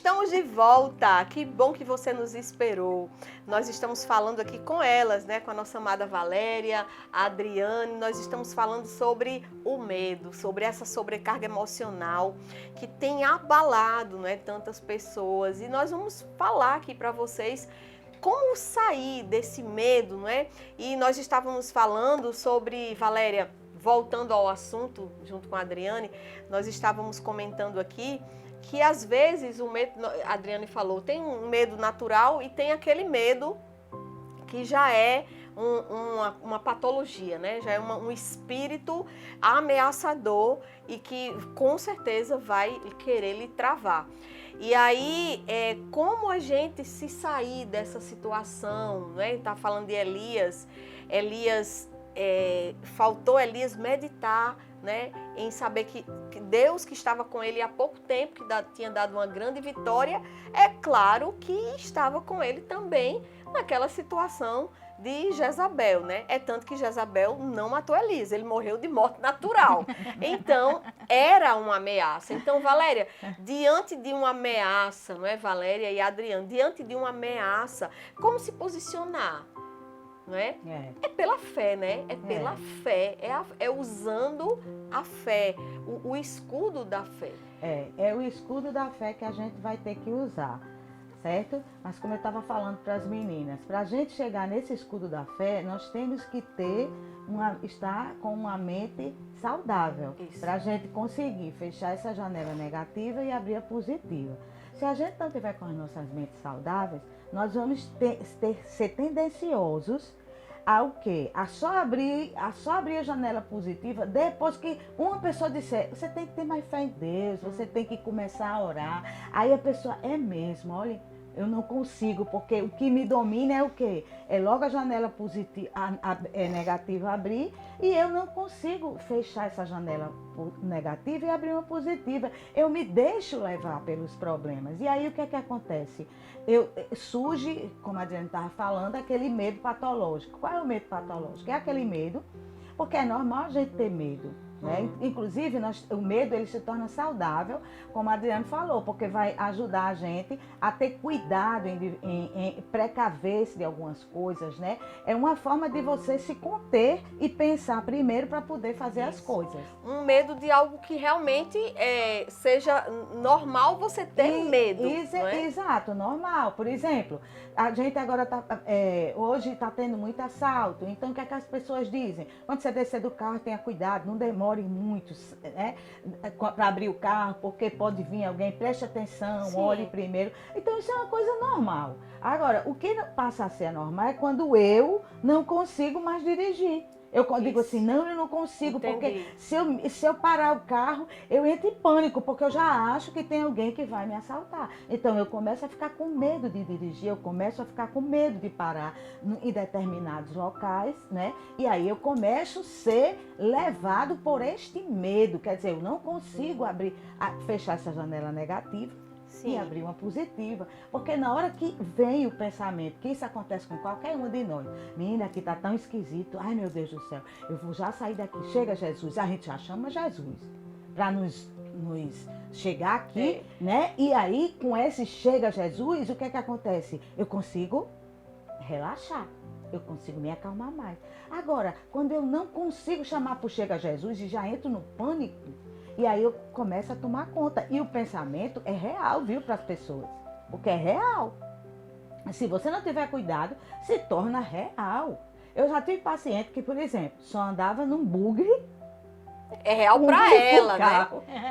Estamos de volta, que bom que você nos esperou. Nós estamos falando aqui com elas, né, com a nossa amada Valéria, a Adriane, nós estamos falando sobre o medo, sobre essa sobrecarga emocional que tem abalado, né, tantas pessoas. E nós vamos falar aqui para vocês como sair desse medo, não é? E nós estávamos falando sobre, Valéria, voltando ao assunto, junto com a Adriane, nós estávamos comentando aqui que às vezes o medo, a Adriane falou, tem um medo natural e tem aquele medo que já é uma patologia, né? Já é um espírito ameaçador e que com certeza vai querer lhe travar. E aí, como a gente se sair dessa situação, né? Tá falando de Elias, faltou Elias meditar, né, em saber que Deus que estava com ele há pouco tempo, que tinha dado uma grande vitória, é claro que estava com ele também naquela situação de Jezabel, né? É tanto que Jezabel não matou Elias, ele morreu de morte natural. Então, era uma ameaça. Então, Valéria, diante de uma ameaça, não é, Valéria e Adriano, diante de uma ameaça, como se posicionar? Não é? É pela fé, né? É pela fé, é usando a fé, o escudo da fé. É o escudo da fé que a gente vai ter que usar, certo? Mas como eu estava falando para as meninas, para a gente chegar nesse escudo da fé, nós temos que estar com uma mente saudável, para a gente conseguir fechar essa janela negativa e abrir a positiva. Se a gente não tiver com as nossas mentes saudáveis, nós vamos ser tendenciosos ao quê? A só abrir a janela positiva depois que uma pessoa disser, você tem que ter mais fé em Deus, você tem que começar a orar. Aí a pessoa, é mesmo, olha, eu não consigo, porque o que me domina é o quê? É logo a janela positiva, negativa abrir, e eu não consigo fechar essa janela negativa e abrir uma positiva. Eu me deixo levar pelos problemas. E aí o que é que acontece? Surge, como a Adriane estava falando, aquele medo patológico. Qual é o medo patológico? É aquele medo, porque é normal a gente ter medo. Né? Inclusive, o medo ele se torna saudável, como a Adriane falou, porque vai ajudar a gente a ter cuidado em precaver-se de algumas coisas, né? É uma forma de você se conter e pensar primeiro para poder fazer as coisas. Um medo de algo que realmente seja normal você ter medo. Não é? Exato, normal. Por exemplo, a gente agora hoje está tendo muito assalto, então o que é que as pessoas dizem? Quando você descer do carro, tenha cuidado, não demore muito, né, para abrir o carro, porque pode vir alguém, preste atenção, sim, olhe primeiro. Então isso é uma coisa normal. Agora, o que passa a ser anormal é quando eu não consigo mais dirigir. Eu digo assim, não, eu não consigo, porque se eu parar o carro, eu entro em pânico, porque eu já acho que tem alguém que vai me assaltar. Então eu começo a ficar com medo de dirigir, eu começo a ficar com medo de parar em determinados locais, né? E aí eu começo a ser levado por este medo, quer dizer, eu não consigo fechar essa janela negativa. Sim. E abrir uma positiva, porque na hora que vem o pensamento, que isso acontece com qualquer uma de nós, menina, aqui tá tão esquisito, ai meu Deus do céu, eu vou já sair daqui, chega Jesus, a gente já chama Jesus, para nos chegar aqui, né? E aí, com esse chega Jesus, o que é que acontece? Eu consigo relaxar, eu consigo me acalmar mais. Agora, quando eu não consigo chamar por chega Jesus e já entro no pânico, e aí eu começo a tomar conta. E o pensamento é real, viu, para as pessoas. Porque é real. Se você não tiver cuidado, se torna real. Eu já tive paciente que, por exemplo, só andava num bugre. É real para ela, né?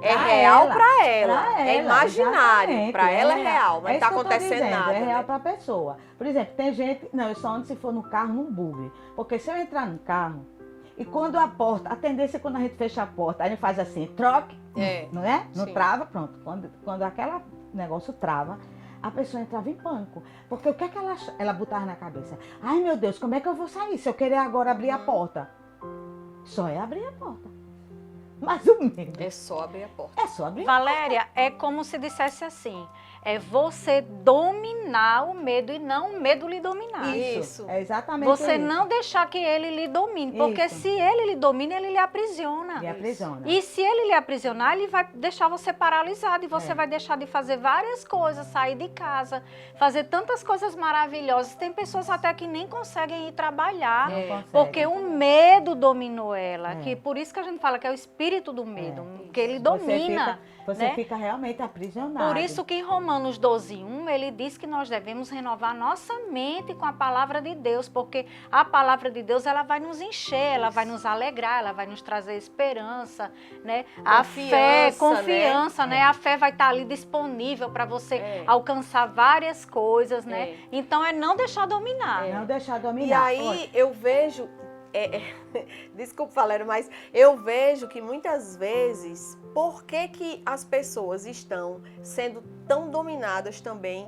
É real para ela. É imaginário. Para ela é real, mas não está acontecendo nada. É real para a pessoa. Por exemplo, tem gente... Não, eu só ando se for no carro, num bugre. Porque se eu entrar no carro, e quando a tendência é quando a gente fecha a porta, a gente faz assim, troque, não é? Não trava, pronto. Quando aquele negócio trava, a pessoa entrava em pânico. Porque o que é que ela botava na cabeça? Ai meu Deus, como é que eu vou sair se eu querer agora abrir a porta? Só é abrir a porta. Mas o medo... É só abrir a porta. É só abrir Valéria, é como se dissesse assim, É você dominar o medo e não o medo lhe dominar. Isso. É exatamente Você isso. não deixar que ele lhe domine, porque Isso. se ele lhe domina, ele lhe aprisiona. Me aprisiona. E se ele lhe aprisionar, ele vai deixar você paralisado e você É. vai deixar de fazer várias coisas, sair de casa, fazer tantas coisas maravilhosas. Tem pessoas até que nem conseguem ir trabalhar, Não consegue. porque o medo dominou ela. É. Que por isso que a gente fala que é o espírito do medo, É. que ele domina. Você né? fica realmente aprisionado. Por isso que em Romanos 12:1 ele diz que nós devemos renovar nossa mente com a palavra de Deus, porque a palavra de Deus ela vai nos encher, ela vai nos alegrar, ela vai nos trazer esperança, né? A fé, confiança, né? A fé vai estar ali disponível para você alcançar várias coisas, né? Então é não deixar dominar. Não deixar dominar. E aí eu vejo, desculpa, Valéria, mas eu vejo que muitas vezes, por que as pessoas estão sendo tão dominadas também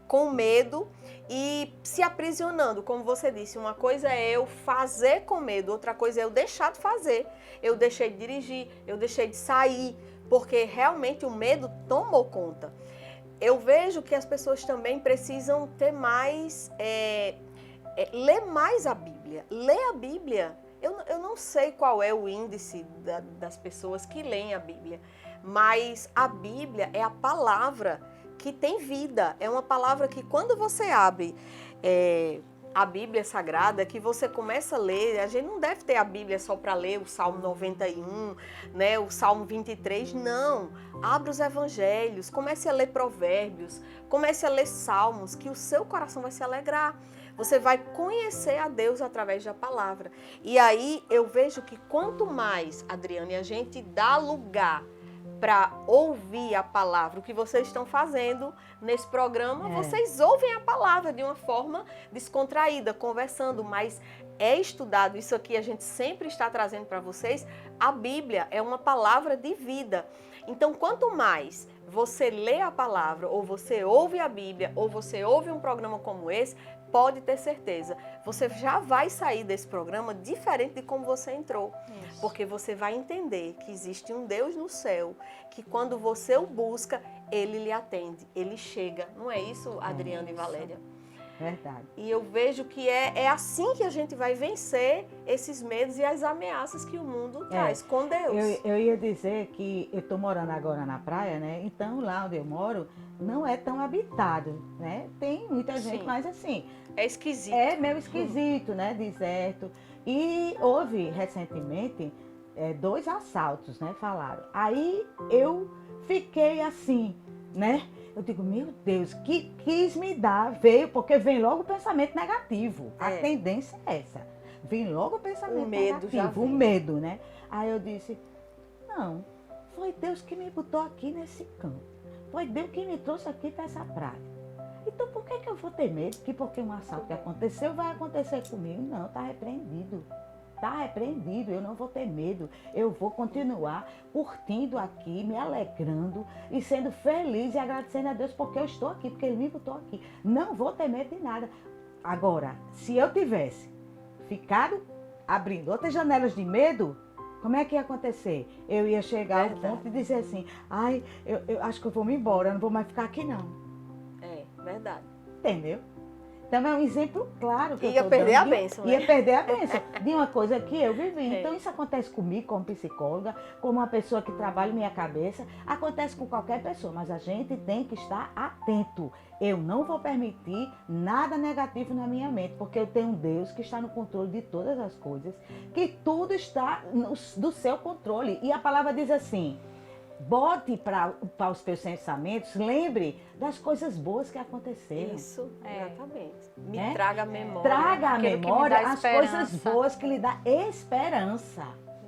com medo e se aprisionando, como você disse, uma coisa é eu fazer com medo, outra coisa é eu deixar de fazer, eu deixei de dirigir, eu deixei de sair, porque realmente o medo tomou conta. Eu vejo que as pessoas também precisam ter mais... ler mais a Bíblia. Ler a Bíblia, eu não sei qual é o índice das pessoas que leem a Bíblia, mas a Bíblia é a palavra que tem vida. É uma palavra que quando você abre a Bíblia Sagrada, que você começa a ler, a gente não deve ter a Bíblia só para ler o Salmo 91, né, o Salmo 23, não. Abra os Evangelhos, comece a ler Provérbios, comece a ler Salmos, que o seu coração vai se alegrar. Você vai conhecer a Deus através da palavra. E aí eu vejo que quanto mais, Adriane, a gente dá lugar para ouvir a palavra, o que vocês estão fazendo nesse programa, vocês ouvem a palavra de uma forma descontraída, conversando, mas é estudado. Isso aqui a gente sempre está trazendo para vocês. A Bíblia é uma palavra de vida. Então, quanto mais você lê a palavra, ou você ouve a Bíblia, ou você ouve um programa como esse, pode ter certeza, você já vai sair desse programa diferente de como você entrou. Isso. Porque você vai entender que existe um Deus no céu, que quando você o busca, Ele lhe atende, Ele chega. Não é isso, Adriana e Valéria? Verdade. E eu vejo que é assim que a gente vai vencer esses medos e as ameaças que o mundo traz com Deus. Eu ia dizer que eu estou morando agora na praia, né? Então lá onde eu moro não é tão habitado, né? Tem muita gente, mas assim... É esquisito. É meio esquisito, né? Deserto. E houve recentemente 2 assaltos, né? Falaram. Aí eu fiquei assim, né? Eu digo, meu Deus, que quis me dar, veio, porque vem logo o pensamento negativo. A tendência é essa. Vem logo o pensamento negativo, o medo, né? Aí eu disse, não, foi Deus que me botou aqui nesse campo. Foi Deus que me trouxe aqui para essa praia. Então por que eu vou ter medo? Que porque um assalto que aconteceu vai acontecer comigo? Não, está repreendido. Está repreendido, eu não vou ter medo. Eu vou continuar curtindo aqui, me alegrando e sendo feliz e agradecendo a Deus porque eu estou aqui, porque Ele me botou aqui. Não vou ter medo de nada. Agora, se eu tivesse ficado abrindo outras janelas de medo, como é que ia acontecer? Eu ia chegar ao ponto de dizer assim, ai, eu acho que eu vou me embora, eu não vou mais ficar aqui não. Verdade. Entendeu? Então é um exemplo claro que ia perder a bênção, Ia perder a bênção de uma coisa que eu vivi. Então isso acontece comigo como psicóloga, como uma pessoa que trabalha minha cabeça, acontece com qualquer pessoa, mas a gente tem que estar atento. Eu não vou permitir nada negativo na minha mente, porque eu tenho um Deus que está no controle de todas as coisas, que tudo está do seu controle. E a palavra diz assim, bote para os teus pensamentos, lembre das coisas boas que aconteceram. Isso, exatamente. Me traga a memória. Traga à memória as coisas boas que lhe dá esperança.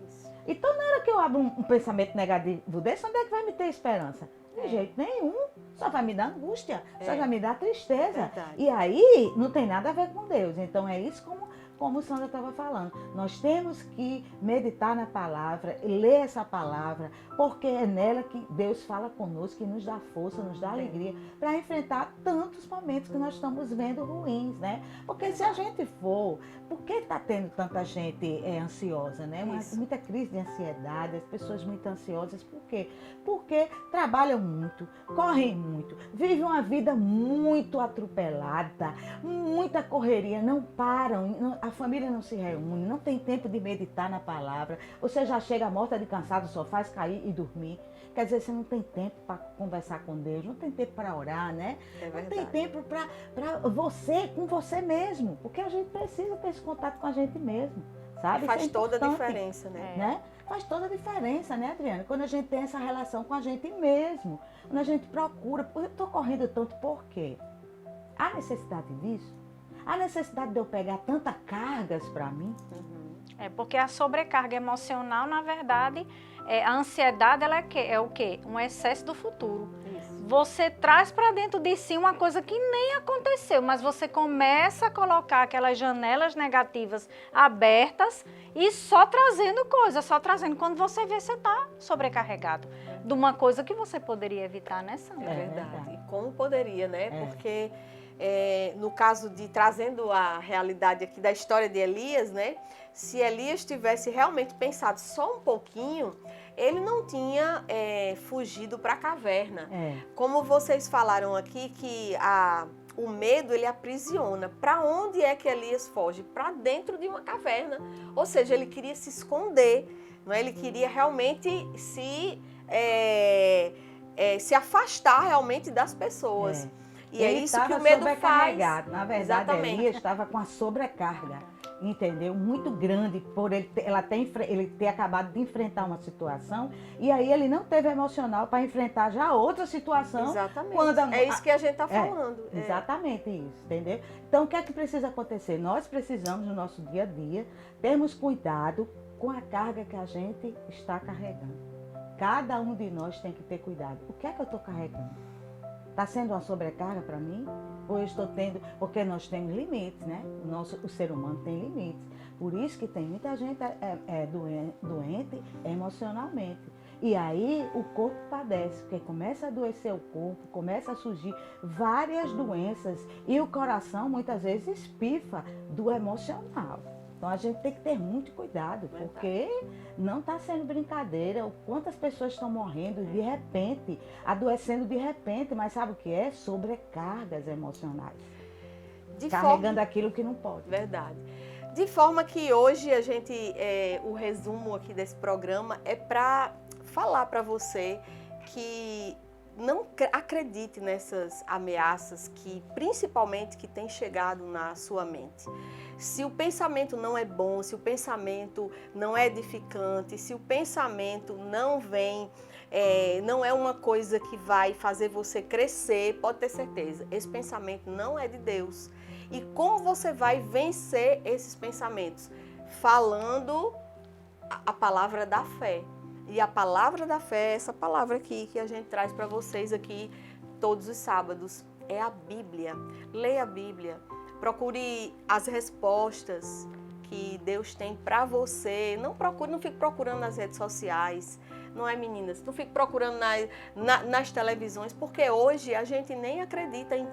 Isso. Então, na hora que eu abro um pensamento negativo desse, onde é que vai me ter esperança? De jeito nenhum. Só vai me dar angústia, só vai me dar tristeza. Verdade. E aí, não tem nada a ver com Deus. Então, é isso como como o Sandra estava falando, nós temos que meditar na palavra, ler essa palavra, porque é nela que Deus fala conosco, que nos dá força, nos dá alegria para enfrentar tantos momentos que nós estamos vendo ruins, né? Porque se a gente for, por que está tendo tanta gente ansiosa, né? Muita crise de ansiedade, as pessoas muito ansiosas, por quê? Porque trabalham muito, correm muito, vivem uma vida muito atropelada, muita correria, não param, a família não se reúne, não tem tempo de meditar na palavra, você já chega morta de cansado, só faz cair e dormir. Quer dizer, você não tem tempo para conversar com Deus, não tem tempo para orar, né? Não tem tempo para você, com você mesmo, porque a gente precisa ter esse contato com a gente mesmo, sabe? Faz toda a diferença, né? Faz toda a diferença, né, Adriana? Quando a gente tem essa relação com a gente mesmo, quando a gente procura, eu estou correndo tanto, por quê? Há necessidade disso? Há necessidade de eu pegar tantas cargas para mim? Porque a sobrecarga emocional, na verdade, a ansiedade ela é o quê? Um excesso do futuro. Isso. Você traz para dentro de si uma coisa que nem aconteceu, mas você começa a colocar aquelas janelas negativas abertas e só trazendo coisas, só trazendo. Quando você vê, você está sobrecarregado de uma coisa que você poderia evitar, né, Sandra? É verdade. E como poderia, né? Porque no caso de trazendo a realidade aqui da história de Elias, né? Se Elias tivesse realmente pensado só um pouquinho, ele não tinha fugido para a caverna. Como vocês falaram aqui, que o medo, ele aprisiona. Para onde é que Elias foge? Para dentro de uma caverna. Ou seja, ele queria se esconder, não é? Ele queria realmente se afastar realmente das pessoas. E ele é isso que o medo faz. Na verdade, Elias estava com a sobrecarga, entendeu? Muito grande, por ele ter acabado de enfrentar uma situação, e aí ele não teve emocional para enfrentar já outra situação. Exatamente. É isso que a gente está falando. Exatamente isso, entendeu? Então, o que é que precisa acontecer? Nós precisamos, no nosso dia a dia, termos cuidado com a carga que a gente está carregando. Cada um de nós tem que ter cuidado. O que é que eu estou carregando? Está sendo uma sobrecarga para mim? Ou eu estou tendo... Porque nós temos limites, né? O ser humano tem limites. Por isso que tem muita gente doente emocionalmente. E aí o corpo padece, porque começa a adoecer o corpo, começa a surgir várias doenças. E o coração, muitas vezes, espifa do emocional. Então a gente tem que ter muito cuidado, porque não está sendo brincadeira. Quantas pessoas estão morrendo de repente, adoecendo de repente, mas sabe o que é? Sobrecargas emocionais. Carregando aquilo que não pode. Verdade. De forma que hoje a gente, o resumo aqui desse programa é para falar para você que não acredite nessas ameaças que, principalmente, que tem chegado na sua mente. Se o pensamento não é bom, se o pensamento não é edificante, se o pensamento não vem, não é uma coisa que vai fazer você crescer, pode ter certeza, esse pensamento não é de Deus. E como você vai vencer esses pensamentos? Falando a palavra da fé. E a palavra da fé é essa palavra aqui que a gente traz para vocês aqui todos os sábados. É a Bíblia. Leia a Bíblia. Procure as respostas que Deus tem para você. Não fique procurando nas redes sociais. Não é, meninas? Não fique procurando nas televisões, porque hoje a gente nem acredita em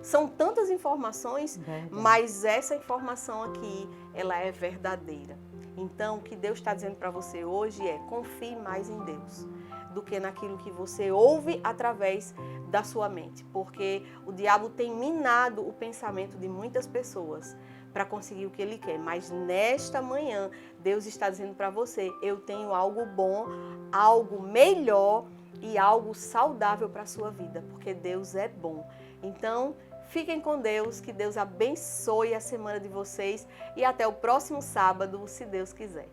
são tantas informações, mas essa informação aqui, ela é verdadeira. Então, o que Deus está dizendo para você hoje é: confie mais em Deus do que naquilo que você ouve através da sua mente. Porque o diabo tem minado o pensamento de muitas pessoas para conseguir o que ele quer. Mas nesta manhã, Deus está dizendo para você: eu tenho algo bom, algo melhor e algo saudável para a sua vida, porque Deus é bom. Então, fiquem com Deus, que Deus abençoe a semana de vocês e até o próximo sábado, se Deus quiser.